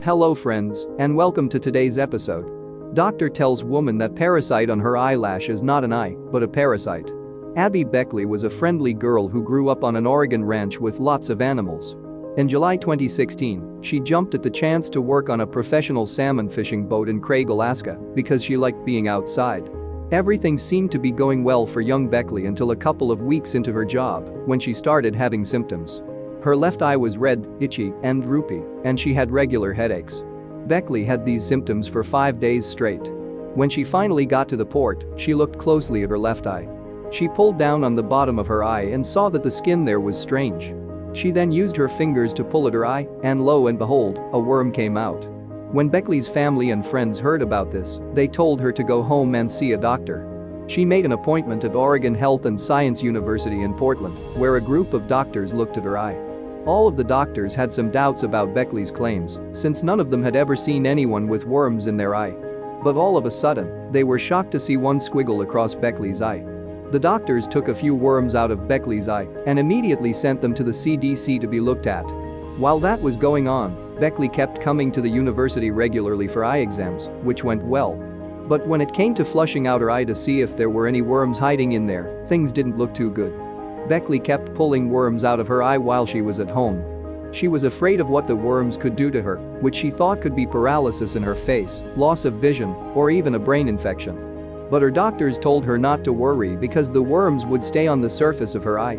Hello friends, and welcome to today's episode. Doctor tells woman that parasite on her eyelash is not an eye, but a parasite. Abby Beckley was a friendly girl who grew up on an Oregon ranch with lots of animals. In July 2016, she jumped at the chance to work on a professional salmon fishing boat in Craig, Alaska, because she liked being outside. Everything seemed to be going well for young Beckley until a couple of weeks into her job, when she started having symptoms. Her left eye was red, itchy, and droopy, and she had regular headaches. Beckley had these symptoms for 5 days straight. When she finally got to the port, she looked closely at her left eye. She pulled down on the bottom of her eye and saw that the skin there was strange. She then used her fingers to pull at her eye, and lo and behold, a worm came out. When Beckley's family and friends heard about this, they told her to go home and see a doctor. She made an appointment at Oregon Health and Science University in Portland, where a group of doctors looked at her eye. All of the doctors had some doubts about Beckley's claims, since none of them had ever seen anyone with worms in their eye. But all of a sudden, they were shocked to see one squiggle across Beckley's eye. The doctors took a few worms out of Beckley's eye and immediately sent them to the CDC to be looked at. While that was going on, Beckley kept coming to the university regularly for eye exams, which went well. But when it came to flushing out her eye to see if there were any worms hiding in there, things didn't look too good. Beckley kept pulling worms out of her eye while she was at home. She was afraid of what the worms could do to her, which she thought could be paralysis in her face, loss of vision, or even a brain infection. But her doctors told her not to worry because the worms would stay on the surface of her eye.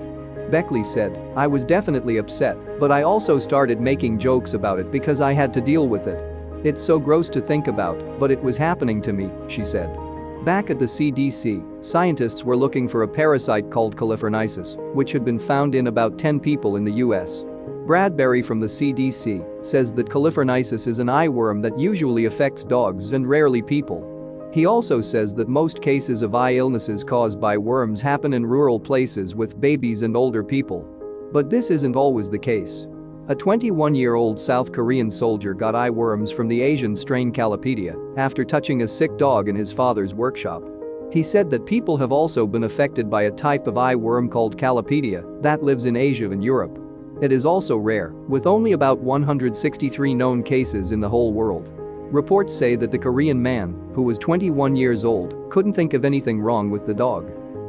Beckley said, "I was definitely upset, but I also started making jokes about it because I had to deal with it. It's so gross to think about, but it was happening to me," she said. Back at the CDC, scientists were looking for a parasite called coliforniasis, which had been found in about 10 people in the US. Bradbury from the CDC says that coliforniasis is an eye worm that usually affects dogs and rarely people. He also says that most cases of eye illnesses caused by worms happen in rural places with babies and older people. But this isn't always the case. A 21-year-old South Korean soldier got eye worms from the Asian strain Calipedia after touching a sick dog in his father's workshop. He said that people have also been affected by a type of eye worm called Calipedia that lives in Asia and Europe. It is also rare, with only about 163 known cases in the whole world. Reports say that the Korean man, who was 21 years old, couldn't think of anything wrong with the dog.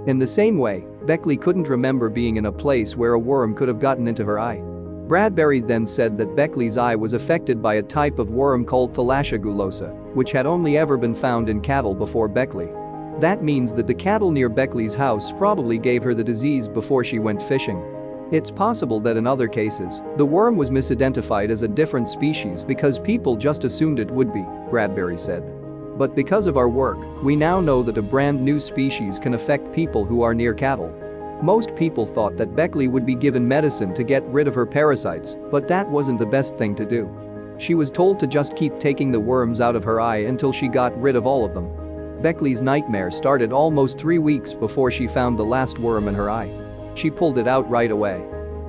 In the same way, Beckley couldn't remember being in a place where a worm could have gotten into her eye. Bradbury then said that Beckley's eye was affected by a type of worm called Thalassia gulosa, which had only ever been found in cattle before Beckley. That means that the cattle near Beckley's house probably gave her the disease before she went fishing. It's possible that in other cases, the worm was misidentified as a different species because people just assumed it would be, Bradbury said. But because of our work, we now know that a brand new species can affect people who are near cattle. Most people thought that Beckley would be given medicine to get rid of her parasites, but that wasn't the best thing to do. She was told to just keep taking the worms out of her eye until she got rid of all of them. Beckley's nightmare started almost 3 weeks before she found the last worm in her eye. She pulled it out right away.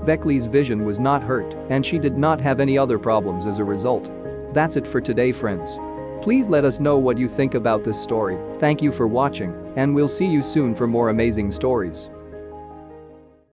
Beckley's vision was not hurt, and she did not have any other problems as a result. That's it for today, friends. Please let us know what you think about this story. Thank you for watching, and we'll see you soon for more amazing stories.